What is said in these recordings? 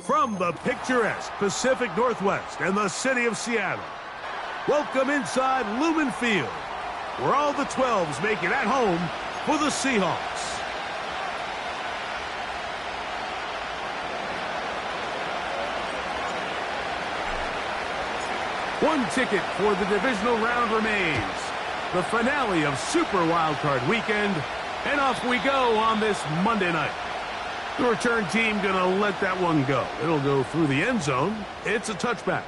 From the picturesque Pacific Northwest and the city of Seattle, welcome inside Lumen Field, where all the 12s make it at home for the Seahawks. One ticket for the divisional round remains. The finale of Super Wildcard Weekend, and off we go on this Monday night. The return team going to let that one go. It'll go through the end zone. It's a touchback.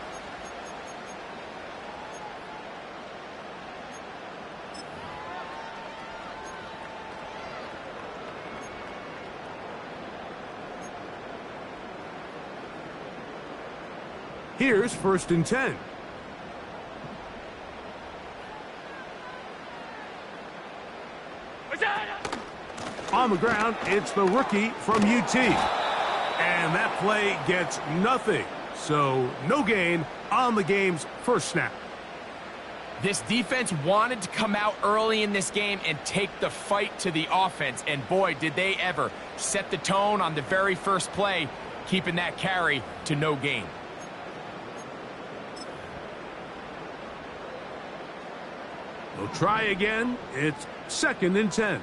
Here's 1st and 10. On the ground, it's the rookie from UT. And that play gets nothing. So no gain on the game's first snap. This defense wanted to come out early in this game and take the fight to the offense. And boy, did they ever set the tone on the very first play, keeping that carry to no gain. They'll try again. It's 2nd and 10.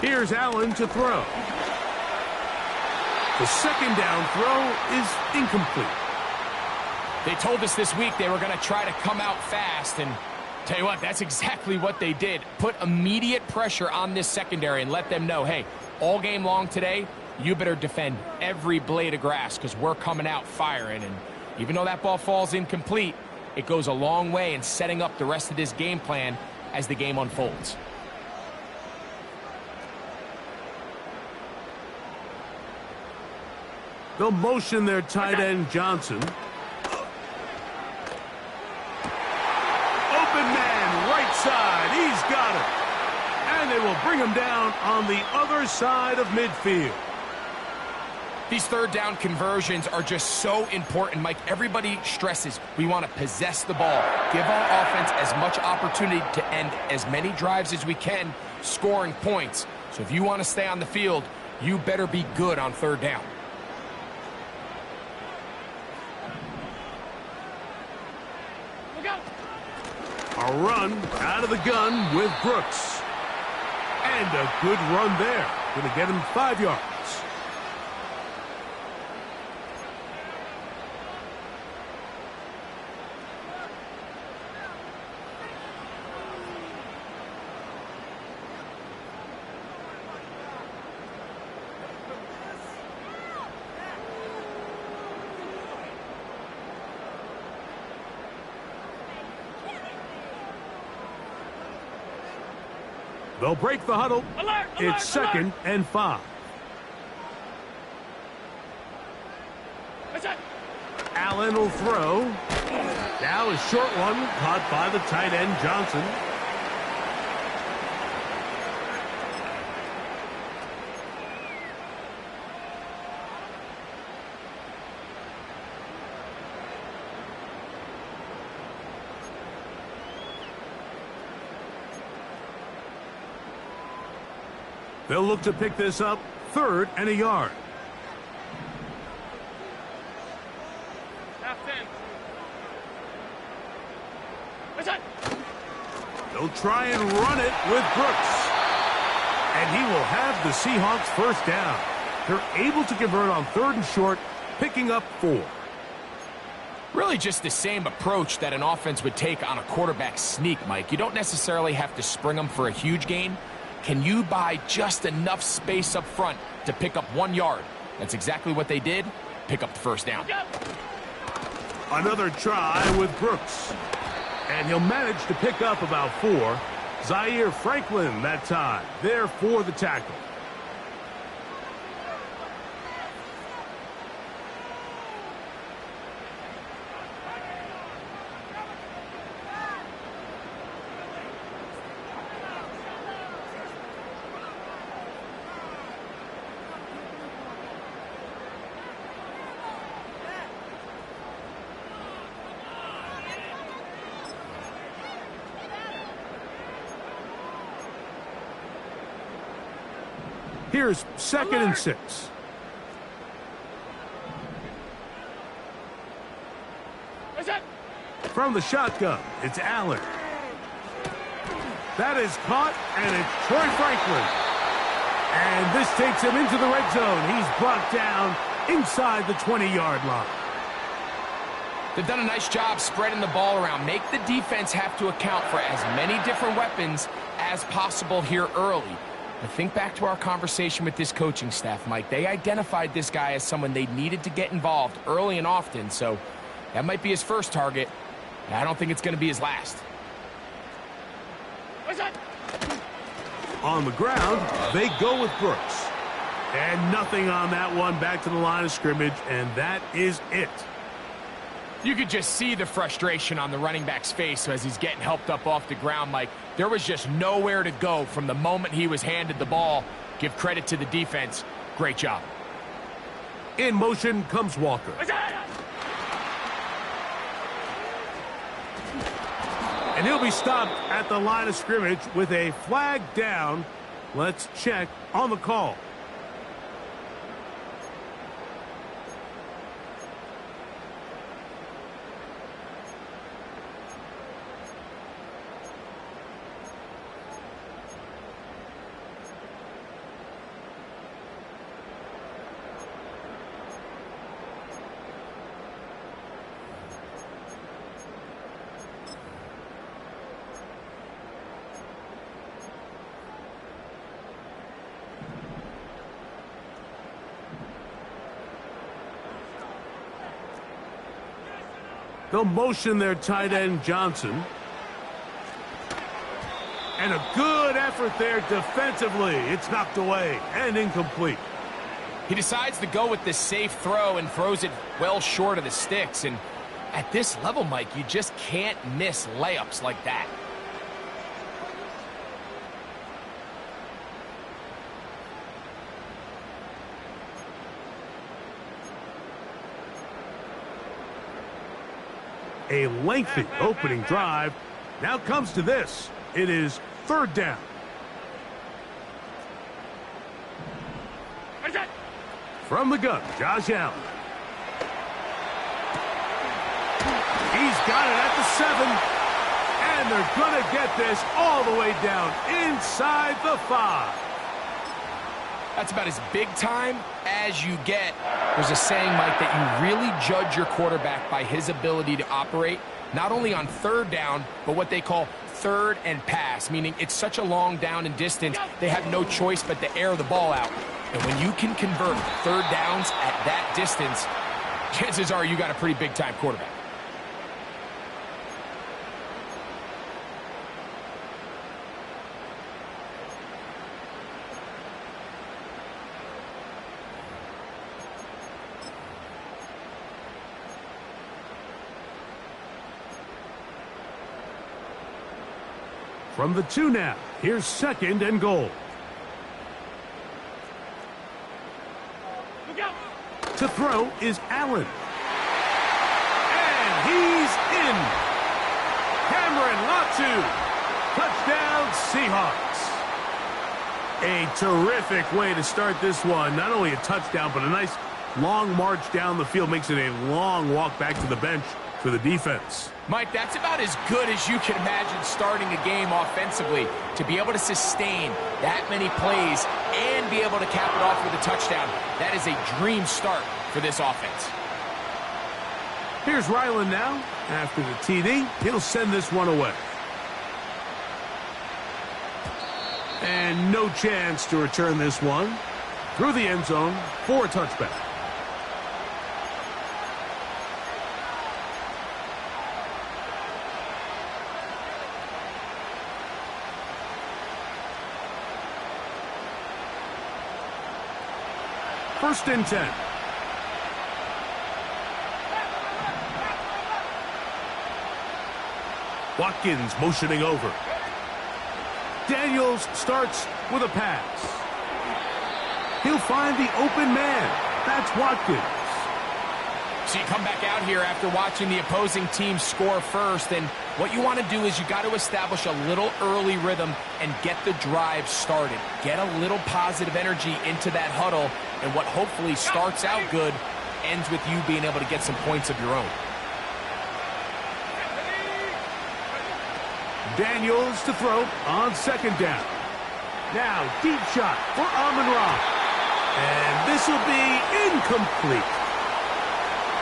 Here's Allen to throw. The 2nd down throw is incomplete. They told us this week they were going to try to come out fast, and tell you what, that's exactly what they did. Put immediate pressure on this secondary and let them know, hey, all game long today, you better defend every blade of grass because we're coming out firing. And even though that ball falls incomplete, it goes a long way in setting up the rest of this game plan as the game unfolds. They'll motion their tight end, Johnson. Open man, right side. He's got it. And they will bring him down on the other side of midfield. These 3rd down conversions are just so important, Mike. Everybody stresses we want to possess the ball, give our offense as much opportunity to end as many drives as we can, scoring points. So if you want to stay on the field, you better be good on 3rd down. A run out of the gun with Brooks. And a good run there. Going to get him 5 yards. They'll break the huddle. Alert, it's 2nd and 5. Allen will throw. Now a short one caught by the tight end, Johnson. They'll look to pick this up, 3rd and a yard. They'll try and run it with Brooks. And he will have the Seahawks 1st down. They're able to convert on 3rd and short, picking up 4. Really just the same approach that an offense would take on a quarterback sneak, Mike. You don't necessarily have to spring them for a huge gain. Can you buy just enough space up front to pick up 1 yard? That's exactly what they did. Pick up the 1st down. Another try with Brooks. And he'll manage to pick up about 4. Zaire Franklin that time, there for the tackle. Here's 2nd and 6. From the shotgun, it's Allen. That is caught, and it's Troy Franklin. And this takes him into the red zone. He's brought down inside the 20-yard line. They've done a nice job spreading the ball around. Make the defense have to account for as many different weapons as possible here early. But think back to our conversation with this coaching staff, Mike. They identified this guy as someone they needed to get involved early and often, so that might be his first target. I don't think it's going to be his last. On the ground, they go with Brooks. And nothing on that one, back to the line of scrimmage, and that is it. You could just see the frustration on the running back's face as he's getting helped up off the ground, Mike. There was just nowhere to go from the moment he was handed the ball. Give credit to the defense. Great job. In motion comes Walker. And he'll be stopped at the line of scrimmage with a flag down. Let's check on the call. They'll motion their tight end, Johnson. And a good effort there defensively. It's knocked away and incomplete. He decides to go with the safe throw and throws it well short of the sticks. And at this level, Mike, you just can't miss layups like that. A lengthy opening drive. Now comes to this. It is 3rd down. From the gun, Josh Allen. He's got it at the 7. And they're going to get this all the way down inside the 5. That's about as big time as you get. There's a saying, Mike, that you really judge your quarterback by his ability to operate, not only on 3rd down, but what they call 3rd and pass, meaning it's such a long down and distance, they have no choice but to air the ball out. And when you can convert 3rd downs at that distance, chances are you got a pretty big-time quarterback. From the 2 now, here's 2nd and goal. To throw is Allen. And he's in. Cameron Latu. Touchdown, Seahawks. A terrific way to start this one. Not only a touchdown, but a nice long march down the field. Makes it a long walk back to the bench for the defense. Mike, that's about as good as you can imagine starting a game offensively. To be able to sustain that many plays and be able to cap it off with a touchdown, that is a dream start for this offense. Here's Ryland now. After the TD, he'll send this one away. And no chance to return this one. Through the end zone for a touchback. First and 10. Watkins motioning over. Daniels starts with a pass. He'll find the open man. That's Watkins. So you come back out here after watching the opposing team score first, and what you want to do is you got to establish a little early rhythm and get the drive started. Get a little positive energy into that huddle, and what hopefully starts out good ends with you being able to get some points of your own. Daniels to throw on second down. Now, deep shot for Amon-Ra. And this will be incomplete.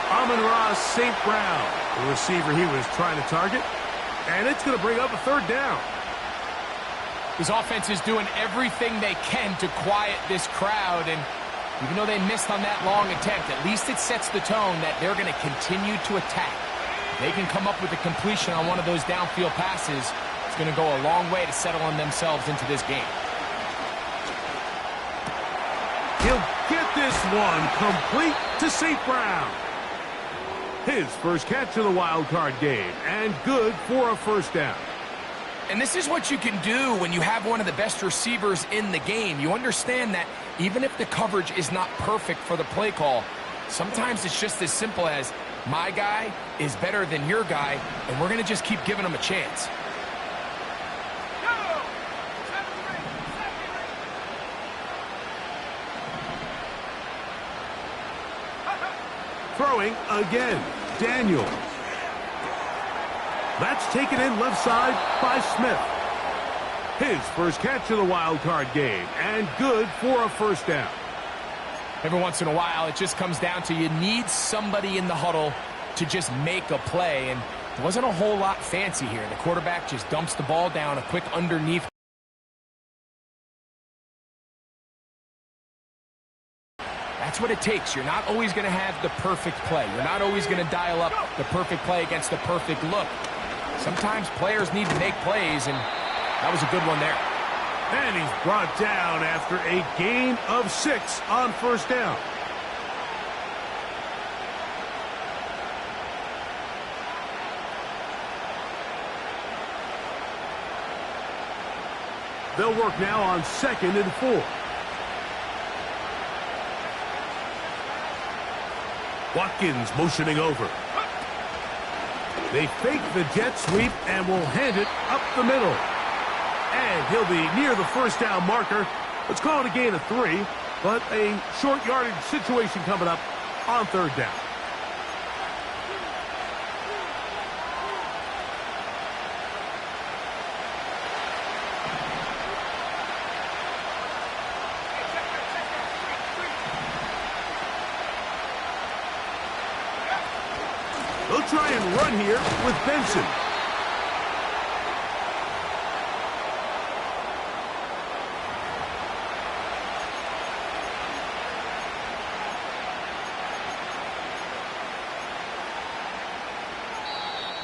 Amon-Ra St. Brown, the receiver he was trying to target. And it's going to bring up a third down. His offense is doing everything they can to quiet this crowd. And even though they missed on that long attempt, at least it sets the tone that they're going to continue to attack. They can come up with a completion on one of those downfield passes. It's going to go a long way to settling themselves into this game. He'll get this one complete to St. Brown. His first catch of the wild card game, and good for a first down. And this is what you can do when you have one of the best receivers in the game. You understand that even if the coverage is not perfect for the play call, sometimes it's just as simple as, my guy is better than your guy, and we're going to just keep giving him a chance. Throwing again, Daniels. That's taken in left side by Smith. His first catch of the wild card game, and good for a first down. Every once in a while, it just comes down to you need somebody in the huddle to just make a play, and there wasn't a whole lot fancy here. The quarterback just dumps the ball down, a quick underneath. That's what it takes. You're not always going to have the perfect play. You're not always going to dial up the perfect play against the perfect look. Sometimes players need to make plays, and that was a good one there. And he's brought down after a gain of 6 on first down. They'll work now on second and 4. Watkins motioning over. They fake the jet sweep and will hand it up the middle. And he'll be near the first down marker. Let's call it a gain of 3, but a short yardage situation coming up on third down. They'll try and run here with Benson.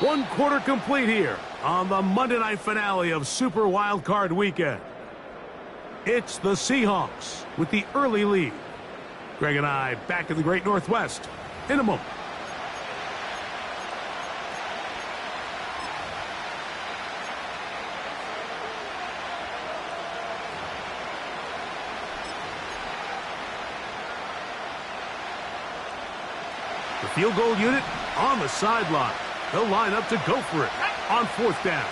One quarter complete here on the Monday night finale of Super Wildcard Weekend. It's the Seahawks with the early lead. Greg and I back in the Great Northwest in a moment. The field goal unit on the sideline. They'll line up to go for it on fourth down.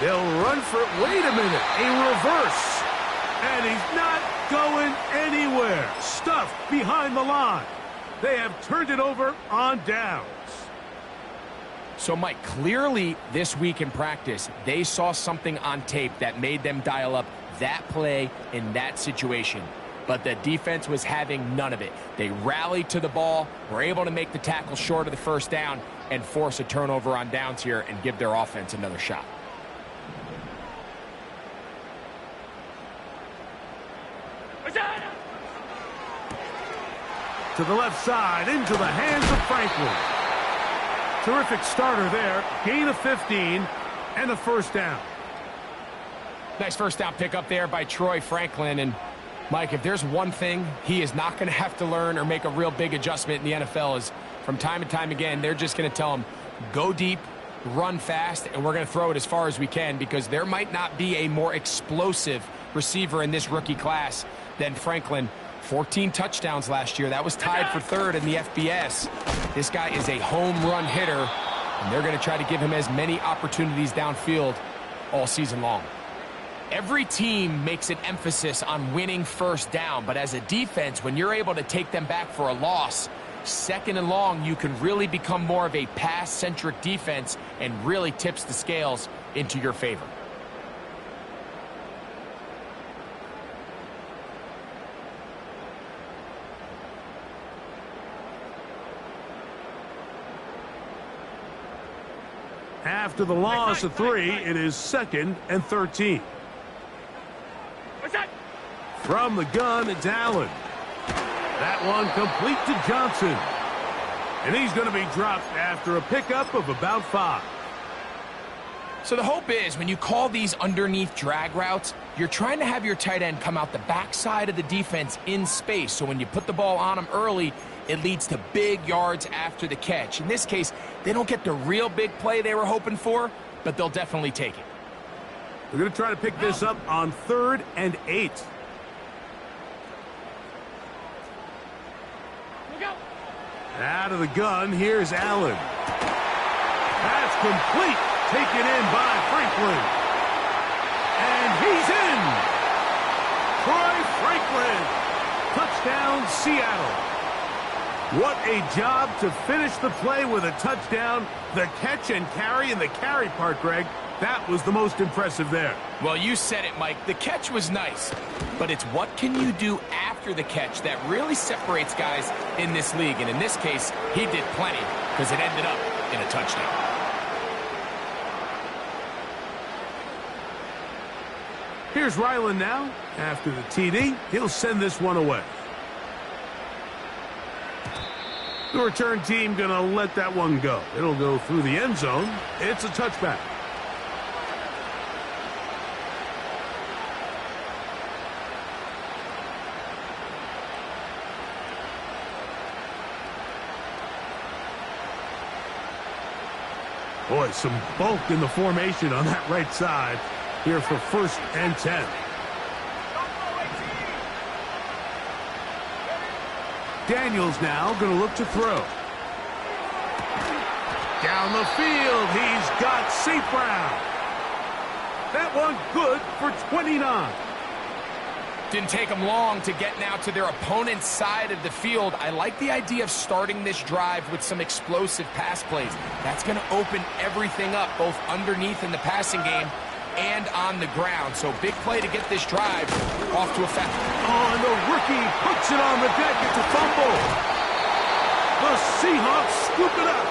They'll run for it. Wait a minute. A reverse. And he's not going anywhere. Stuffed behind the line. They have turned it over on downs. So, Mike, clearly this week in practice, they saw something on tape that made them dial up that play in that situation. But the defense was having none of it. They rallied to the ball, were able to make the tackle short of the first down, and force a turnover on downs here and give their offense another shot. To the left side, into the hands of Franklin. Terrific starter there. Gain of 15 and a first down. Nice first down pick up there by Troy Franklin. And Mike, if there's one thing he is not going to have to learn or make a real big adjustment in the NFL is from time to time again, they're just going to tell him, go deep, run fast, and we're going to throw it as far as we can, because there might not be a more explosive receiver in this rookie class than Franklin 14 touchdowns last year. That was tied for third in the FBS. This guy is a home run hitter, and they're going to try to give him as many opportunities downfield all season long. Every team makes an emphasis on winning first down, but as a defense, when you're able to take them back for a loss, second and long, you can really become more of a pass-centric defense and really tips the scales into your favor. After the loss of 3, it is 2nd and 13. From the gun, it's Allen. That one complete to Johnson. And he's going to be dropped after a pickup of about 5. So the hope is when you call these underneath drag routes, you're trying to have your tight end come out the backside of the defense in space. So when you put the ball on him early, it leads to big yards after the catch. In this case, they don't get the real big play they were hoping for, but they'll definitely take it. They're going to try to pick this up on 3rd and 8. Out of the gun, here's Allen. That's complete. Taken in by Franklin. And he's in. Troy Franklin. Touchdown, Seattle. What a job to finish the play with a touchdown. The catch and carry, and the carry part, Greg, that was the most impressive there. Well, you said it, Mike. The catch was nice, but it's what can you do after the catch that really separates guys in this league. And in this case, he did plenty because it ended up in a touchdown. Here's Ryland now. After the TD, he'll send this one away. The return team going to let that one go. It'll go through the end zone. It's a touchback. Boy, some bulk in the formation on that right side here for 1st and 10. Daniels now going to look to throw. Down the field, he's got St. Brown. That one good for 29. Didn't take them long to get now to their opponent's side of the field. I like the idea of starting this drive with some explosive pass plays. That's going to open everything up, both underneath in the passing game and on the ground. So big play to get this drive off to a fast. Oh, and the rookie puts it on the deck. It's a fumble. The Seahawks scoop it up.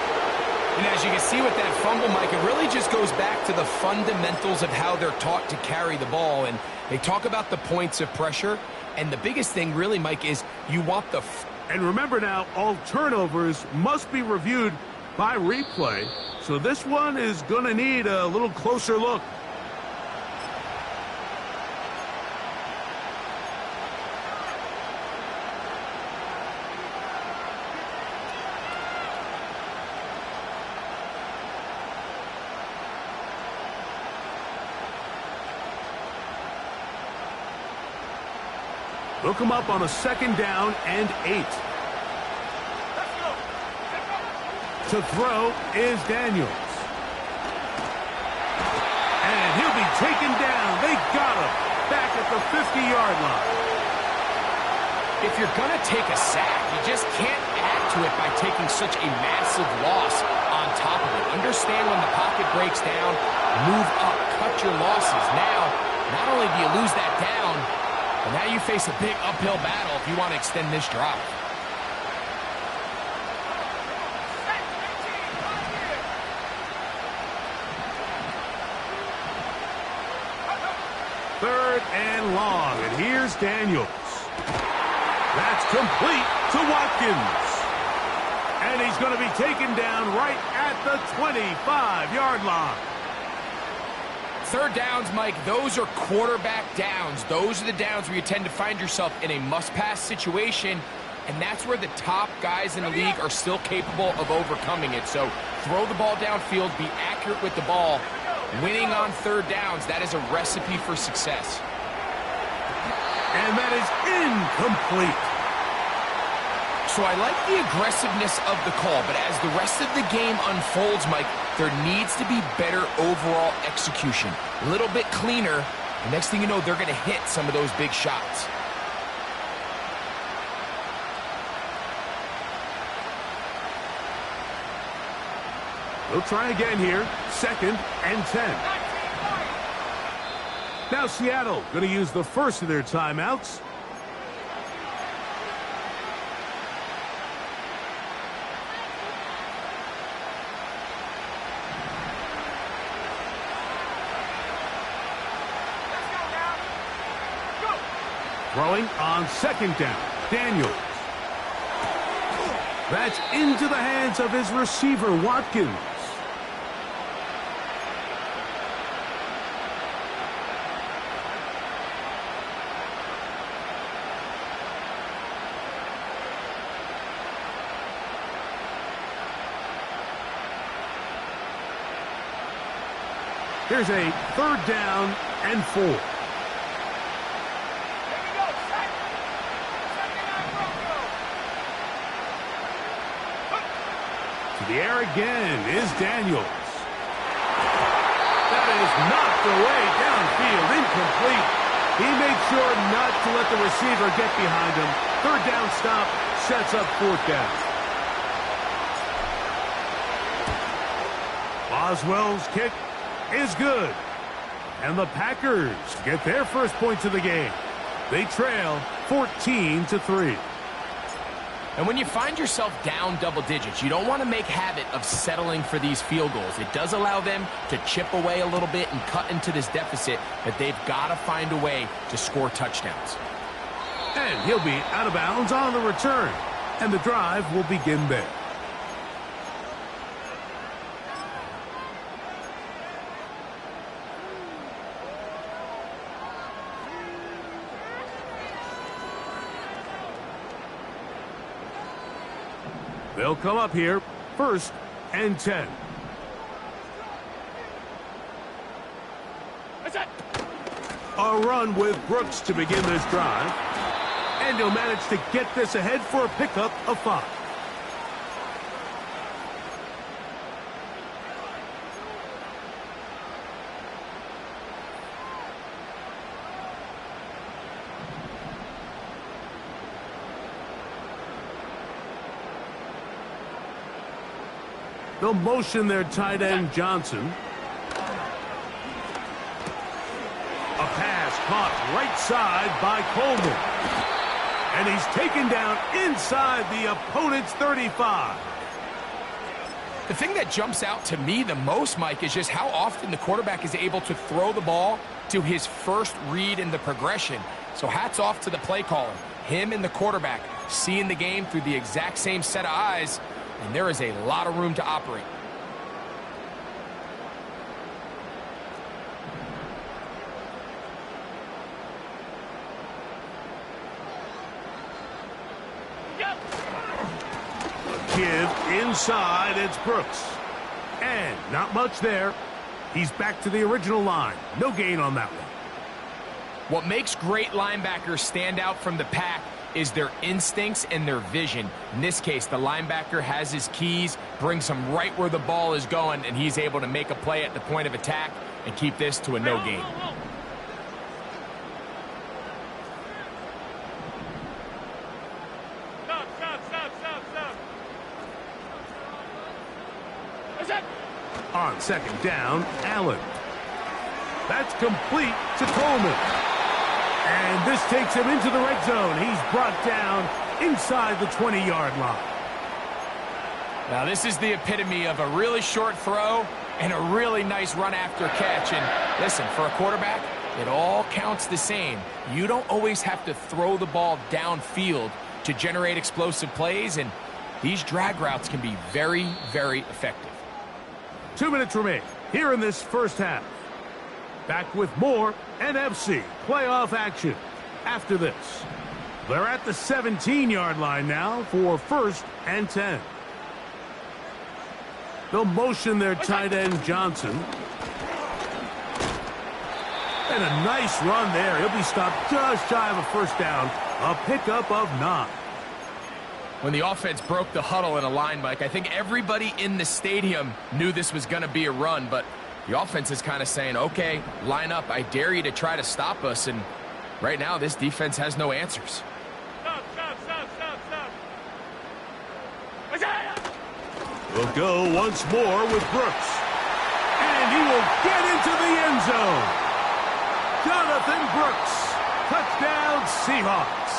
And as you can see with that fumble, Mike, it really just goes back to the fundamentals of how they're taught to carry the ball. And they talk about the points of pressure. And the biggest thing really, Mike, is you want the... And remember now, all turnovers must be reviewed by replay. So this one is going to need a little closer look. Look him up on a 2nd down and 8. To throw is Daniels. And he'll be taken down. They got him back at the 50-yard line. If you're going to take a sack, you just can't add to it by taking such a massive loss on top of it. Understand when the pocket breaks down, move up, cut your losses. Now, not only do you lose that down, but now you face a big uphill battle if you want to extend this drive. Third and long, and here's Daniels. That's complete to Watkins. And he's going to be taken down right at the 25-yard line. 3rd downs, Mike, those are quarterback downs. Those are the downs where you tend to find yourself in a must-pass situation, and that's where the top guys in the league are still capable of overcoming it. So throw the ball downfield, be accurate with the ball. Winning on 3rd downs, that is a recipe for success. And that is incomplete. So I like the aggressiveness of the call, but as the rest of the game unfolds, Mike, there needs to be better overall execution. A little bit cleaner. The next thing you know, they're going to hit some of those big shots. They'll try again here. 2nd and 10. Now Seattle going to use the first of their timeouts. Throwing on 2nd down. Daniels. That's into the hands of his receiver, Watkins. Here's a 3rd down and 4. To the air again is Daniels. That is knocked away downfield, incomplete. He made sure not to let the receiver get behind him. 3rd down stop sets up 4th down. Boswell's kick is good. And the Packers get their first points of the game. They trail 14-3. And when you find yourself down double digits, you don't want to make habit of settling for these field goals. It does allow them to chip away a little bit and cut into this deficit, but they've got to find a way to score touchdowns. And he'll be out of bounds on the return. And the drive will begin there. They'll come up here, 1st and 10. A run with Brooks to begin this drive. And he'll manage to get this ahead for a pickup of 5. They'll motion their tight end, Johnson. A pass caught right side by Coleman. And he's taken down inside the opponent's 35. The thing that jumps out to me the most, Mike, is just how often the quarterback is able to throw the ball to his first read in the progression. So hats off to the play caller. Him and the quarterback seeing the game through the exact same set of eyes. And there is a lot of room to operate. A give inside, it's Brooks. And not much there. He's back to the original line. No gain on that one. What makes great linebackers stand out from the pack is their instincts and their vision. In this case, the linebacker has his keys, brings him right where the ball is going, and he's able to make a play at the point of attack and keep this to a no gain. On 2nd down, Allen. That's complete to Coleman. And this takes him into the red zone. He's brought down inside the 20-yard line. Now, this is the epitome of a really short throw and a really nice run after catch. And listen, for a quarterback, it all counts the same. You don't always have to throw the ball downfield to generate explosive plays, and these drag routes can be very, very effective. 2 minutes remain here in this first half. Back with more NFC playoff action after this. They're at the 17-yard line now for 1st and 10. They'll motion their tight end, Johnson. And a nice run there. He'll be stopped just shy of a first down. A pickup of 9. When the offense broke the huddle in a line, Mike, I think everybody in the stadium knew this was going to be a run, but the offense is kind of saying, okay, line up. I dare you to try to stop us, and right now this defense has no answers. Stop. We'll go once more with Brooks. And he will get into the end zone. Jonathan Brooks. Touchdown, Seahawks.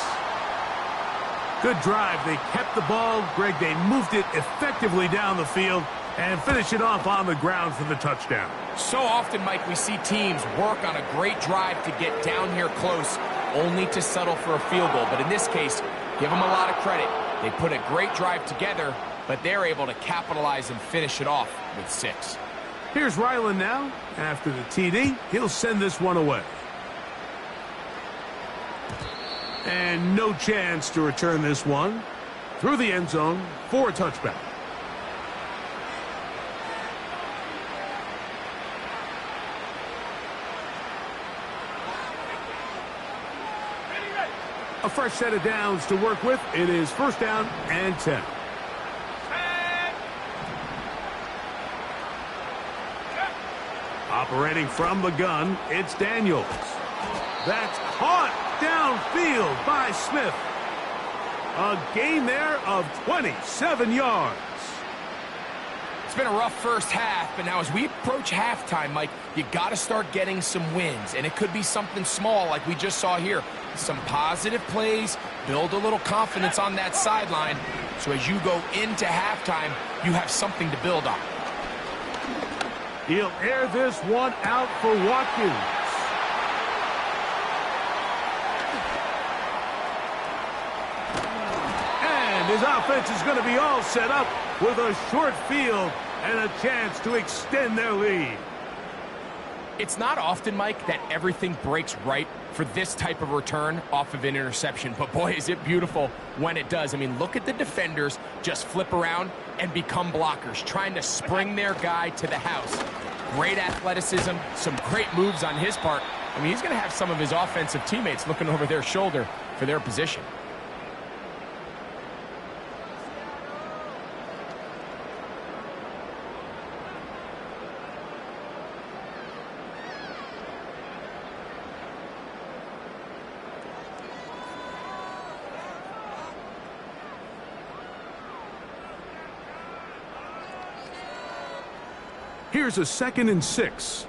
Good drive. They kept the ball. Greg, they moved it effectively down the field and finish it off on the ground for the touchdown. So often, Mike, we see teams work on a great drive to get down here close, only to settle for a field goal. But in this case, give them a lot of credit. They put a great drive together, but they're able to capitalize and finish it off with 6. Here's Ryland now. After the TD, he'll send this one away. And no chance to return this one. Through the end zone for a touchback. A fresh set of downs to work with. It is first down and 10. Operating from the gun, it's Daniels. That's caught downfield by Smith. A gain there of 27 yards. It's been a rough first half, but now as we approach halftime, Mike, you got to start getting some wins, and it could be something small like we just saw here. Some positive plays, build a little confidence on that sideline, so as you go into halftime, you have something to build on. He'll air this one out for Watkins. And his offense is going to be all set up with a short field and a chance to extend their lead. It's not often, Mike, that everything breaks right for this type of return off of an interception. But, boy, is it beautiful when it does. I mean, look at the defenders just flip around and become blockers, trying to spring their guy to the house. Great athleticism, some great moves on his part. I mean, he's going to have some of his offensive teammates looking over their shoulder for their position. Here's a 2nd and 6.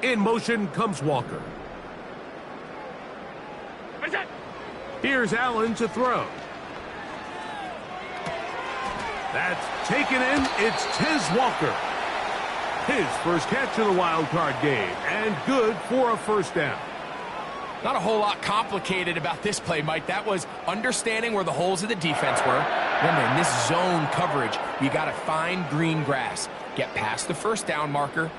In motion comes Walker. Here's Allen to throw. That's taken in. It's Tez Walker. His first catch of the wild card game, and good for a first down. Not a whole lot complicated about this play, Mike. That was understanding where the holes of the defense were. Remember, in this zone coverage, you got to find green grass. Get past the first down marker,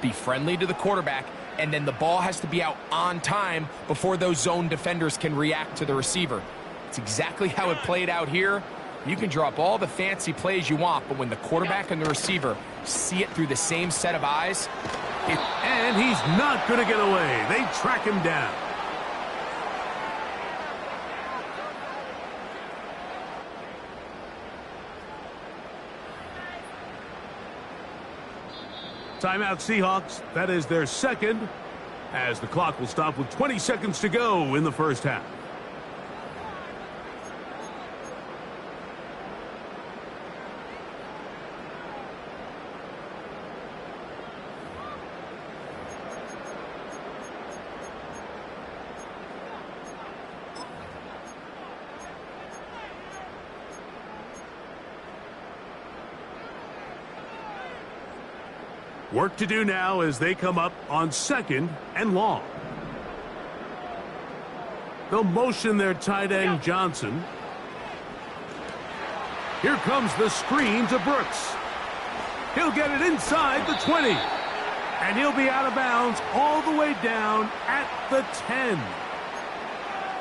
be friendly to the quarterback, and then the ball has to be out on time before those zone defenders can react to the receiver. It's exactly how it played out here. You can draw up all the fancy plays you want, but when the quarterback and the receiver see it through the same set of eyes... And he's not going to get away. They track him down. Timeout Seahawks. That is their second, as the clock will stop with 20 seconds to go in the first half. Work to do now as they come up on 2nd and long. They'll motion their tight end Johnson. Here comes the screen to Brooks. He'll get it inside the 20. And he'll be out of bounds all the way down at the 10.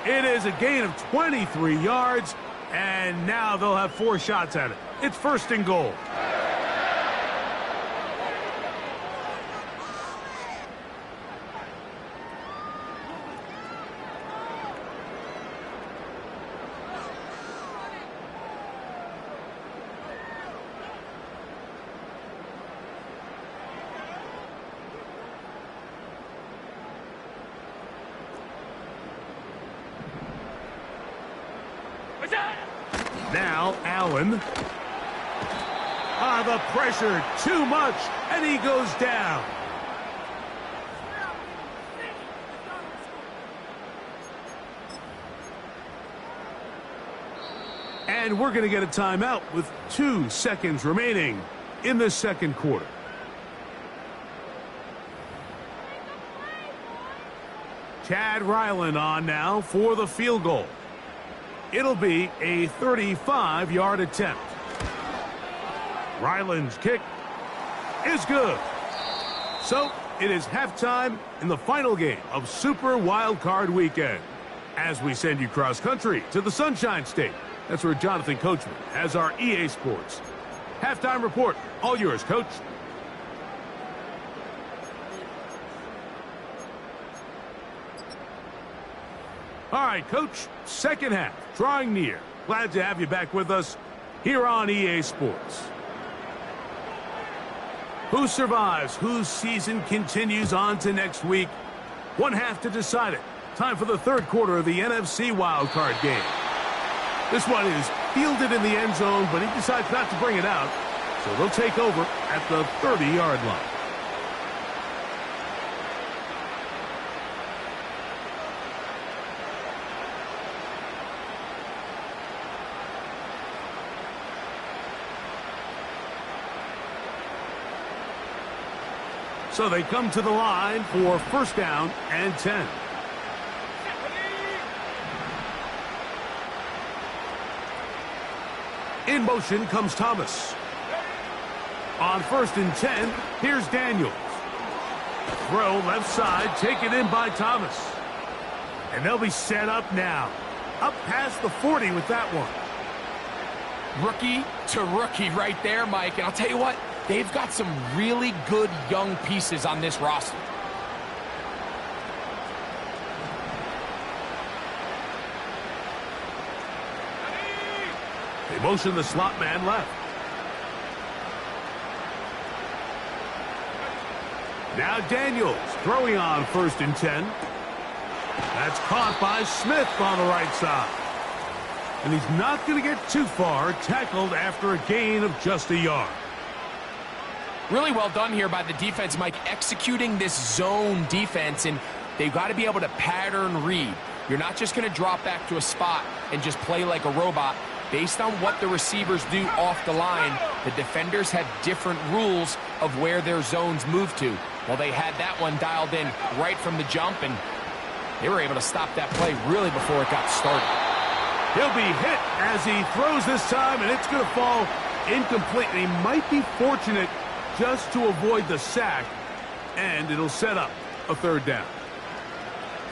It is a gain of 23 yards, and now they'll have 4 shots at it. It's 1st and goal. Now Allen. The pressure, too much, and he goes down. And we're going to get a timeout with 2 seconds remaining in the second quarter. Chad Ryland on now for the field goal. It'll be a 35-yard attempt. Ryland's kick is good. So it is halftime in the final game of Super Wildcard Weekend as we send you cross-country to the Sunshine State. That's where Jonathan Coachman has our EA Sports halftime report. All yours, Coach. All right, Coach, second half, drawing near. Glad to have you back with us here on EA Sports. Who survives? Whose season continues on to next week? One half to decide it. Time for the third quarter of the NFC wildcard game. This one is fielded in the end zone, but he decides not to bring it out. So they'll take over at the 30-yard line. So they come to the line for first down and 10. In motion comes Thomas. On first and 10, here's Daniels. Throw left side, taken in by Thomas. And they'll be set up now. Up past the 40 with that one. Rookie to rookie right there, Mike. And I'll tell you what, they've got some really good young pieces on this roster. They motion the slot man left. Now Daniels throwing on first and 10. That's caught by Smith on the right side. And he's not going to get too far, tackled after a gain of just a yard. Really well done here by the defense, Mike, executing this zone defense, and they've got to be able to pattern read. You're not just going to drop back to a spot and just play like a robot. Based on what the receivers do off the line, the defenders have different rules of where their zones move to. Well, they had that one dialed in right from the jump, and they were able to stop that play really before it got started. He'll be hit as he throws this time, and it's going to fall incomplete. And he might be fortunate just to avoid the sack, and it'll set up a third down.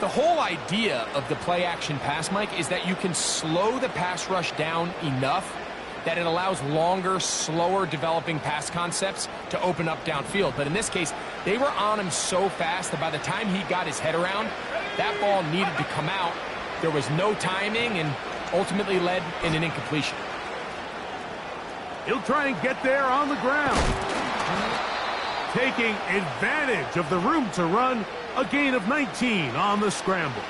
The whole idea of the play-action pass, Mike, is that you can slow the pass rush down enough that it allows longer, slower developing pass concepts to open up downfield. But in this case, they were on him so fast that by the time he got his head around, that ball needed to come out. There was no timing and ultimately led in an incompletion. He'll try and get there on the ground. Taking advantage of the room to run, a gain of 19 on the scramble.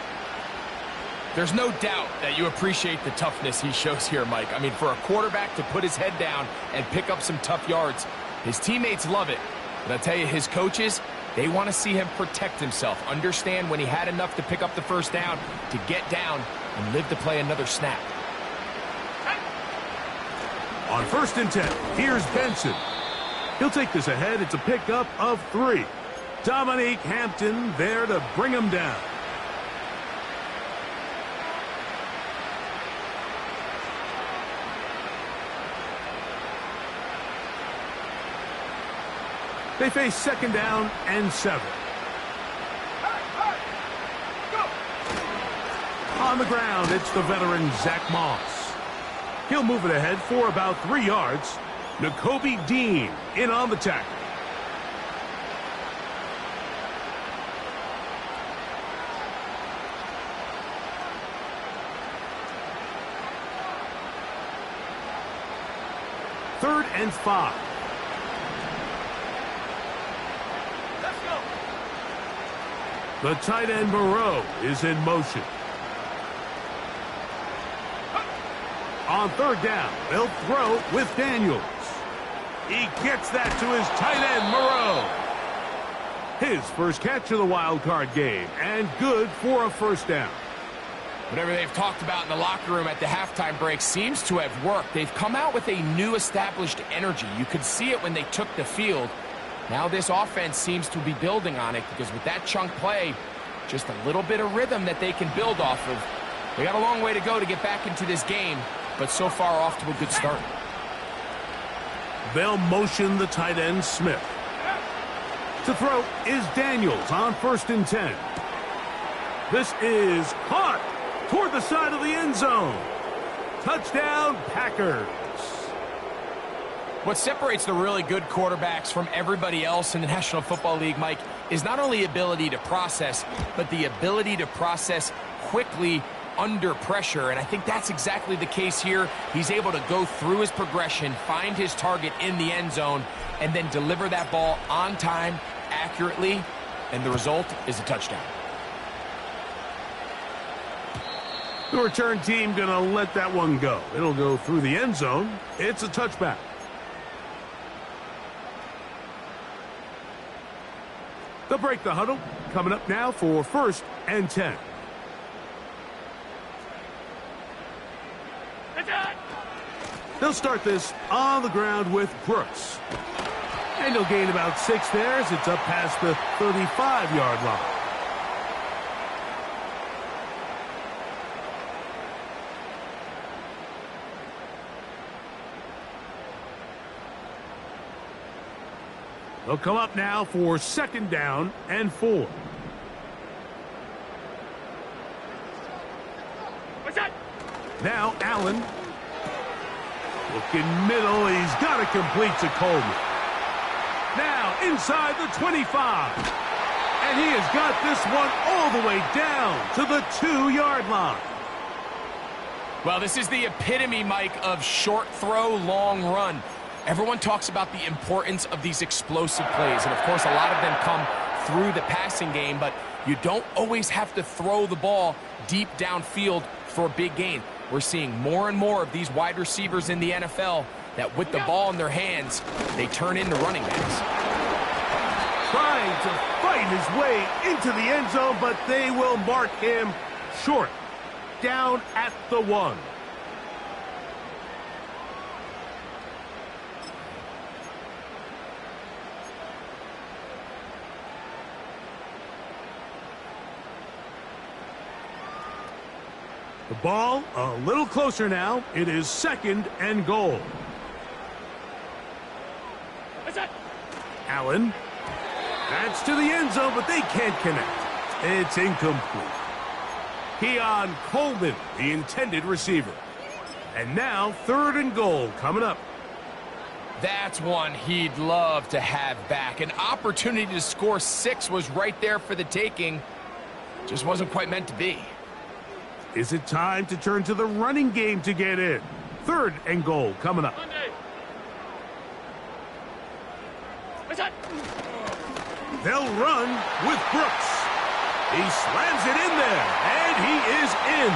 There's no doubt that you appreciate the toughness he shows here, Mike. I mean, for a quarterback to put his head down and pick up some tough yards, his teammates love it. But I'll tell you, his coaches, they want to see him protect himself, understand when he had enough to pick up the first down, to get down and live to play another snap. On first and 10, here's Benson. He'll take this ahead. It's a pickup of 3. Dominique Hampton there to bring him down. They face second down and 7. On the ground, it's the veteran Zach Moss. He'll move it ahead for about 3 yards. N'Kobe Dean in on the tackle. Third and 5. Let's go. The tight end Moreau is in motion. On third down, they'll throw with Daniels. He gets that to his tight end, Moreau. His first catch of the wild card game, and good for a first down. Whatever they've talked about in the locker room at the halftime break seems to have worked. They've come out with a new established energy. You could see it when they took the field. Now this offense seems to be building on it because with that chunk play, just a little bit of rhythm that they can build off of. They got a long way to go to get back into this game, but so far off to a good start. They'll motion the tight end, Smith. To throw is Daniels on 1st and 10. This is caught toward the side of the end zone. Touchdown, Packers. What separates the really good quarterbacks from everybody else in the National Football League, Mike, is not only ability to process, but the ability to process quickly under pressure. And I think that's exactly the case here. He's able to go through his progression, find his target in the end zone, and then deliver that ball on time, accurately, and the result is a touchdown. The return team going to let that one go. It'll go through the end zone. It's a touchback. They'll break the huddle. Coming up now for 1st and 10. They'll start this on the ground with Brooks. And he'll gain about 6 there as it's up past the 35-yard line. They'll come up now for 2nd down and 4. What's that? Now Allen. Looking middle. He's got it complete to Coleman. Now inside the 25. And he has got this one all the way down to the 2-yard line. Well, this is the epitome, Mike, of short throw, long run. Everyone talks about the importance of these explosive plays, and of course a lot of them come through the passing game, but you don't always have to throw the ball deep downfield for a big gain. We're seeing more and more of these wide receivers in the NFL that with the ball in their hands, they turn into running backs. Trying to fight his way into the end zone, but they will mark him short. Down at the 1. The ball a little closer now. It is 2nd and goal. What's that? Allen. That's to the end zone, but they can't connect. It's incomplete. Keon Coleman, the intended receiver. And now 3rd and goal coming up. That's one he'd love to have back. An opportunity to score 6 was right there for the taking. Just wasn't quite meant to be. Is it time to turn to the running game to get in? 3rd and goal coming up. They'll run with Brooks. He slams it in there, and he is in.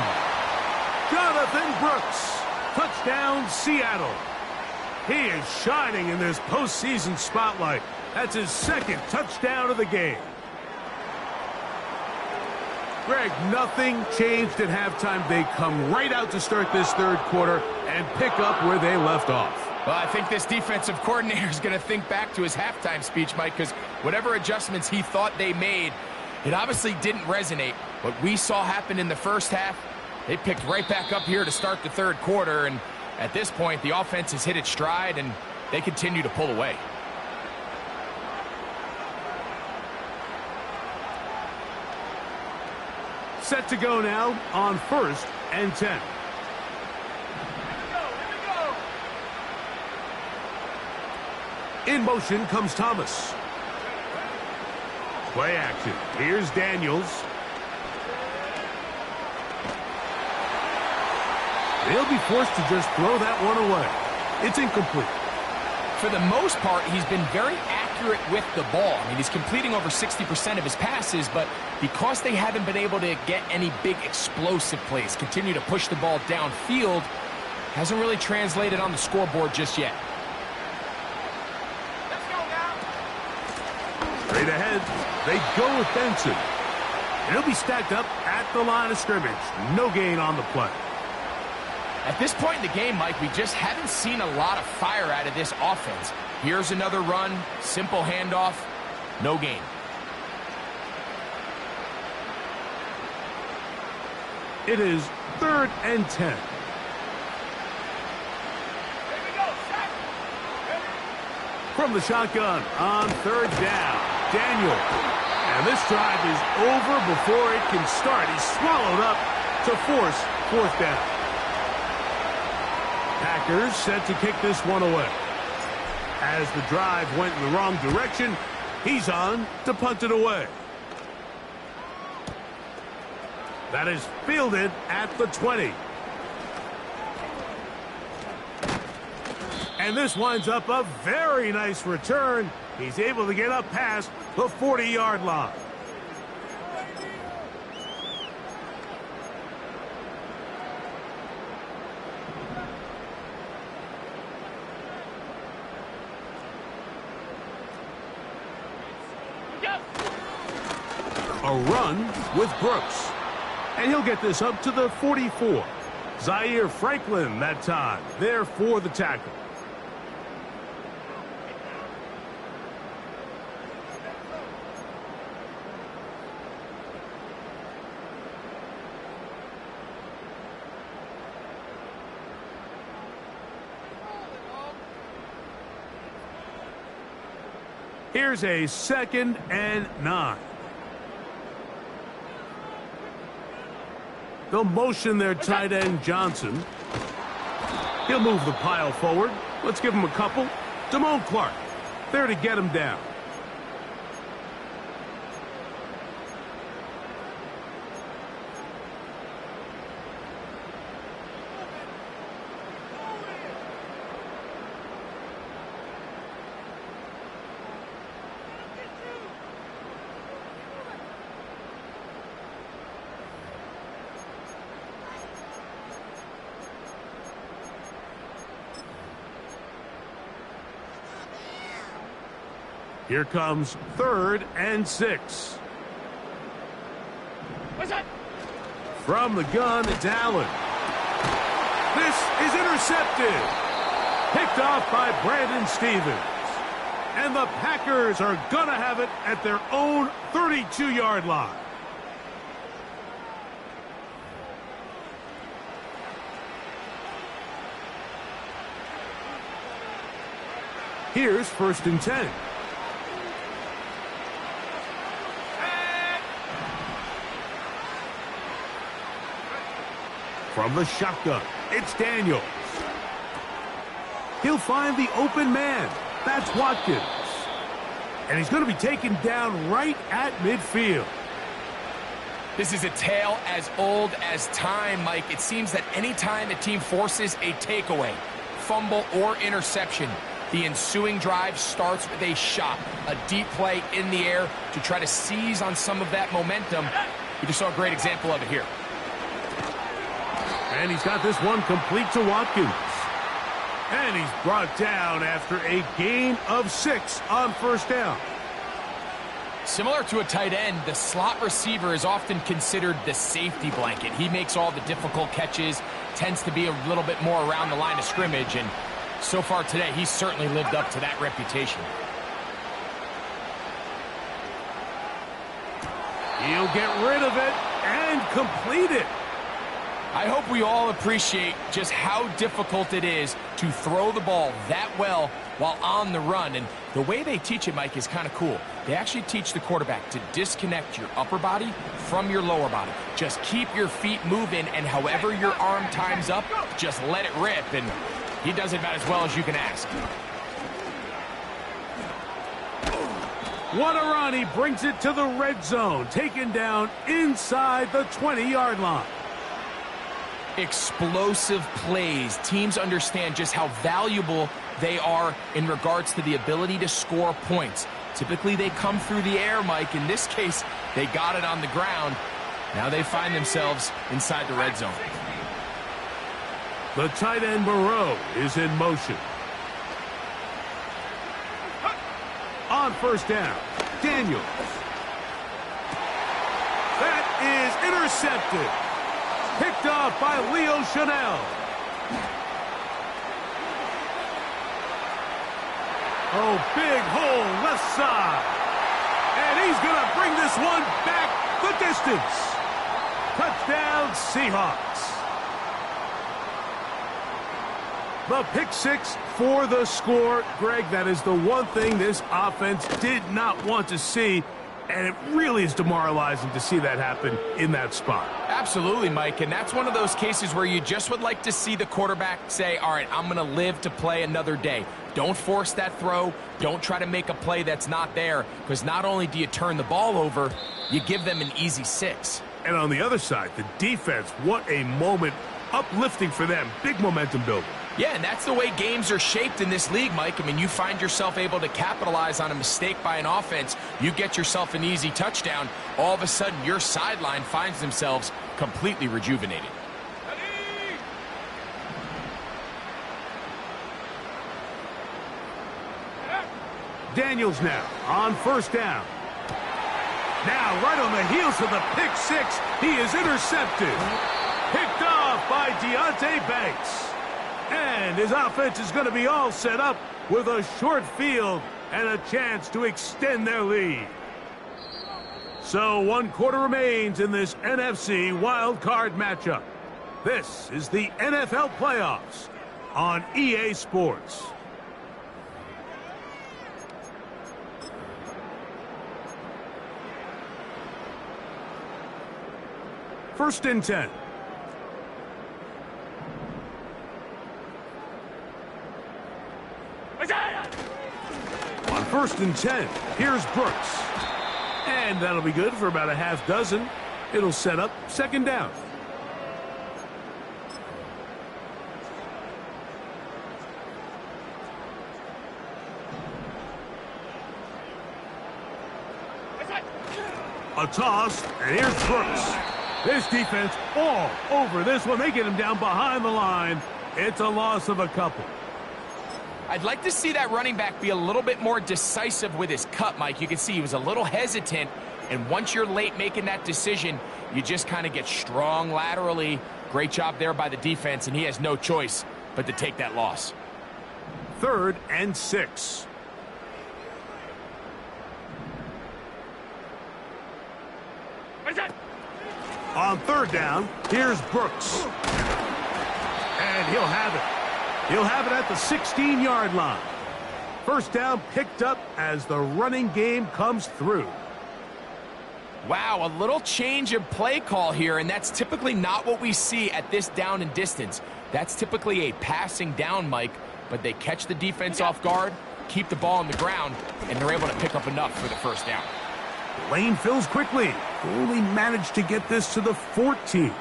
Jonathan Brooks. Touchdown, Seattle. He is shining in this postseason spotlight. That's his 2nd touchdown of the game. Greg, nothing changed at halftime. They come right out to start this 3rd quarter and pick up where they left off. Well, I think this defensive coordinator is going to think back to his halftime speech, Mike, because whatever adjustments he thought they made, it obviously didn't resonate. What we saw happen in the first half, they picked right back up here to start the 3rd quarter, and at this point, the offense has hit its stride, and they continue to pull away. Set to go now on 1st and 10. In motion comes Thomas. Play action. Here's Daniels. They'll be forced to just throw that one away. It's incomplete. For the most part, he's been very accurate with the ball. I mean, he's completing over 60% of his passes, but because they haven't been able to get any big explosive plays, continue to push the ball downfield, hasn't really translated on the scoreboard just yet. Straight ahead, they go with Benson. And he'll be stacked up at the line of scrimmage. No gain on the play. At this point in the game, Mike, we just haven't seen a lot of fire out of this offense. Here's another run, simple handoff, no gain. It is 3rd and 10. From the shotgun on 3rd down, Daniel. And this drive is over before it can start. He's swallowed up to force 4th down. Packers set to kick this one away. As the drive went in the wrong direction, he's on to punt it away. That is fielded at the 20. And this winds up a very nice return. He's able to get up past the 40-yard line. A run with Brooks. And he'll get this up to the 44. Zaire Franklin that time, there for the tackle. Here's a 2nd and 9. They'll motion their tight end, Johnson. He'll move the pile forward. Let's give him a couple. Damone Clark, there to get him down. Here comes 3rd and 6. What's that? From the gun, it's Allen. This is intercepted. Picked off by Brandon Stevens. And the Packers are going to have it at their own 32-yard line. Here's 1st and 10. From the shotgun, it's Daniels. He'll find the open man. That's Watkins. And he's going to be taken down right at midfield. This is a tale as old as time, Mike. It seems that any time a team forces a takeaway, fumble, or interception, the ensuing drive starts with a shot, a deep play in the air to try to seize on some of that momentum. We just saw a great example of it here. And he's got this one complete to Watkins. And he's brought down after a gain of 6 on 1st down. Similar to a tight end, the slot receiver is often considered the safety blanket. He makes all the difficult catches, tends to be a little bit more around the line of scrimmage, and so far today, he's certainly lived up to that reputation. He'll get rid of it and complete it. I hope we all appreciate just how difficult it is to throw the ball that well while on the run. And the way they teach it, Mike, is kind of cool. They actually teach the quarterback to disconnect your upper body from your lower body. Just keep your feet moving, and however your arm times up, just let it rip. And he does it about as well as you can ask. What a run. He brings it to the red zone. Taken down inside the 20-yard line. Explosive plays. Teams understand just how valuable they are in regards to the ability to score points. Typically, they come through the air, Mike. In this case, they got it on the ground. Now they find themselves inside the red zone. The tight end Moreau is in motion. On first down, Daniels. That is intercepted. Picked off by Leo Chanel. Oh, big hole left side. And he's going to bring this one back the distance. Touchdown, Seahawks. The pick six for the score. Greg, that is the one thing this offense did not want to see, and it really is demoralizing to see that happen in that spot. Absolutely, Mike, and that's one of those cases where you just would like to see the quarterback say, all right, I'm going to live to play another day. Don't force that throw. Don't try to make a play that's not there, because not only do you turn the ball over, you give them an easy 6. And on the other side, the defense, what a moment, uplifting for them, big momentum builder. Yeah, and that's the way games are shaped in this league, Mike. I mean, you find yourself able to capitalize on a mistake by an offense. You get yourself an easy touchdown. All of a sudden, your sideline finds themselves completely rejuvenated. Daniels now on first down. Now, right on the heels of the pick six, he is intercepted. Picked off by Deonte Banks. And his offense is going to be all set up with a short field and a chance to extend their lead. So 1 quarter remains in this NFC Wildcard matchup. This is the NFL playoffs on EA Sports. First and 10. On first and 10, here's Brooks. And that'll be good for about a half dozen. It'll set up second down. A toss, and here's Brooks. This defense all over this one. They get him down behind the line. It's a loss of a couple. I'd like to see that running back be a little bit more decisive with his cut, Mike. You can see he was a little hesitant, and once you're late making that decision, you just kind of get strong laterally. Great job there by the defense, and he has no choice but to take that loss. 3rd and 6. On third down, here's Brooks. And he'll have it. He'll have it at the 16-yard line. First down picked up as the running game comes through. Wow, a little change of play call here, and that's typically not what we see at this down and distance. That's typically a passing down, Mike, but they catch the defense off guard, keep the ball on the ground, and they're able to pick up enough for the first down. Lane fills quickly. Only managed to get this to the 14.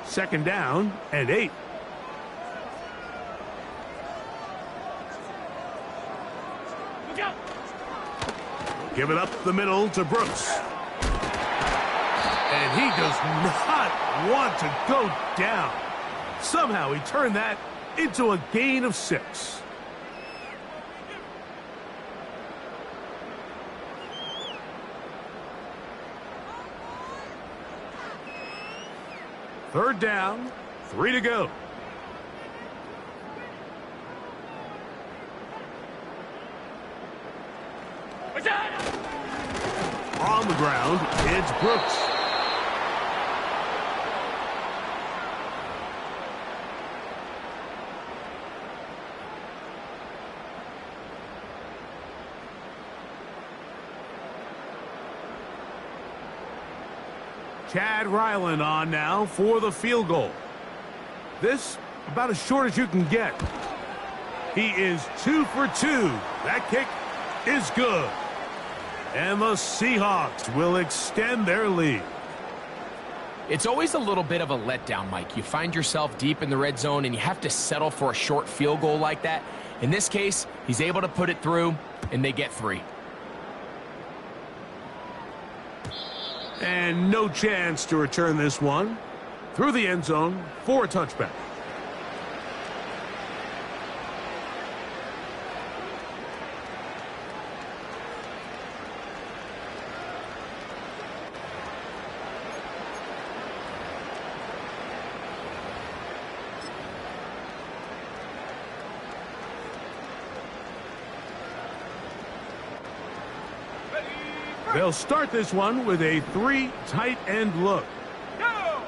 Second down and 8. Give it up the middle to Brooks. And he does not want to go down. Somehow he turned that into a gain of 6. Third down, 3 to go. On the ground, it's Brooks. Chad Ryland on now for the field goal. This about as short as you can get. He is 2 for 2. That kick is good. And the Seahawks will extend their lead. It's always a little bit of a letdown, Mike. You find yourself deep in the red zone and you have to settle for a short field goal like that. In this case, he's able to put it through, and they get 3. And no chance to return this one. Through the end zone for a touchback. They'll start this one with a 3 tight end look. Go!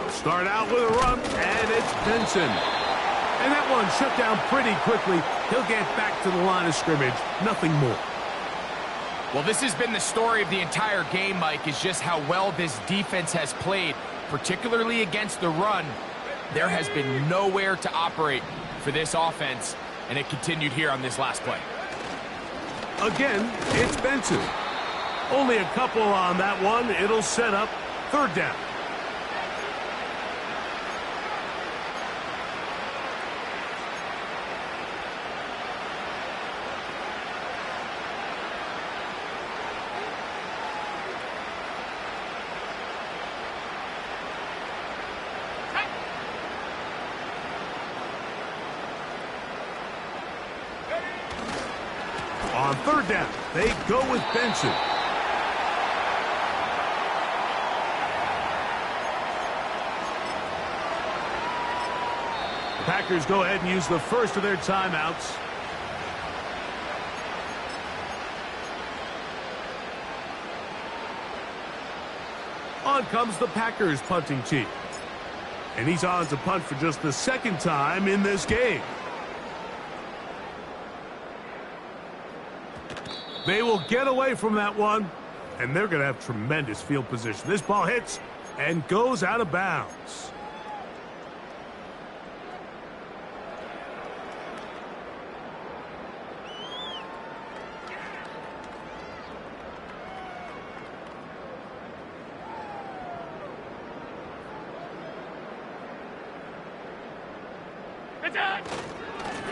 Start out with a run, and it's Benson. And that one shut down pretty quickly. He'll get back to the line of scrimmage. Nothing more. Well, this has been the story of the entire game, Mike, is just how well this defense has played, particularly against the run. There has been nowhere to operate for this offense, and it continued here on this last play. Again, it's Benson. Only a couple on that one. It'll set up third down. On third down, they go with Benson. The Packers go ahead and use the first of their timeouts. On comes the Packers punting team. And he's on to punt for just the second time in this game. They will get away from that one, and they're going to have tremendous field position. This ball hits and goes out of bounds.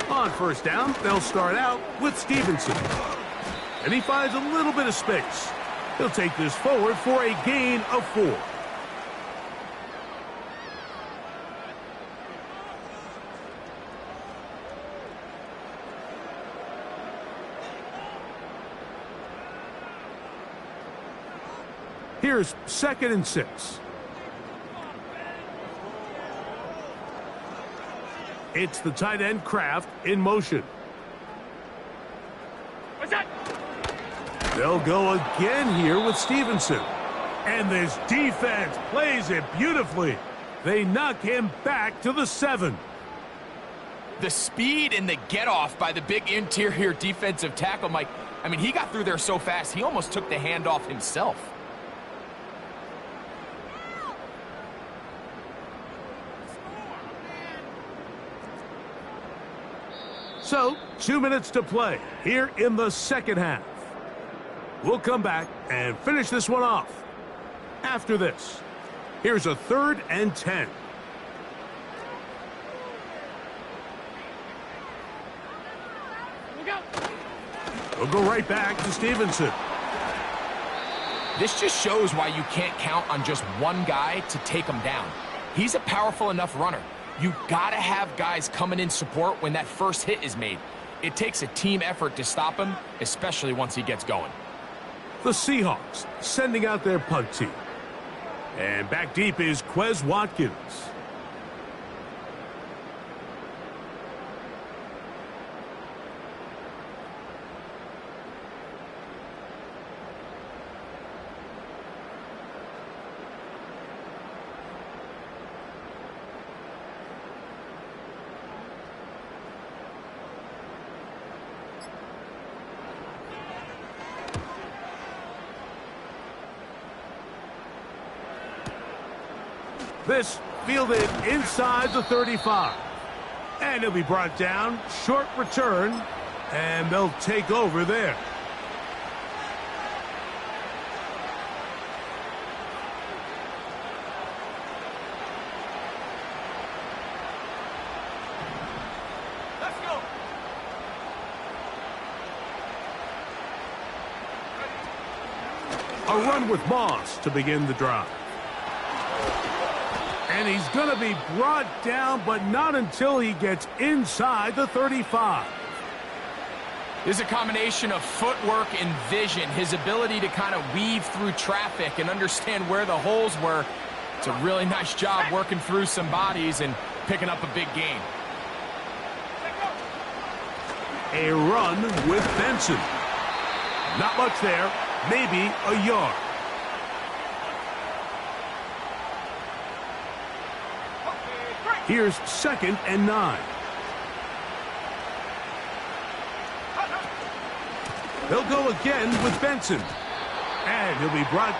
On first down, they'll start out with Stevenson. And he finds a little bit of space. He'll take this forward for a gain of 4. Here's 2nd and 6. It's the tight end Kraft in motion. What's that? They'll go again here with Stevenson. And this defense plays it beautifully. They knock him back to the 7. The speed and the get-off by the big interior defensive tackle, Mike. I mean, he got through there so fast, he almost took the handoff himself. So, 2 minutes to play here in the second half. We'll come back and finish this one off. After this, here's a 3rd and 10. We'll go right back to Stevenson. This just shows why you can't count on just one guy to take him down. He's a powerful enough runner. You gotta have guys coming in support when that first hit is made. It takes a team effort to stop him, especially once he gets going. The Seahawks sending out their punt team. And back deep is Quez Watkins. This fielded inside the 35. And he'll be brought down. Short return. And they'll take over there. Let's go. A run with Moss to begin the drive. And he's going to be brought down, but not until he gets inside the 35. This is a combination of footwork and vision, his ability to kind of weave through traffic and understand where the holes were. It's a really nice job working through some bodies and picking up a big gain. A run with Benson. Not much there, maybe a yard. Here's 2nd and 9. They'll go again with Benson. And he'll be brought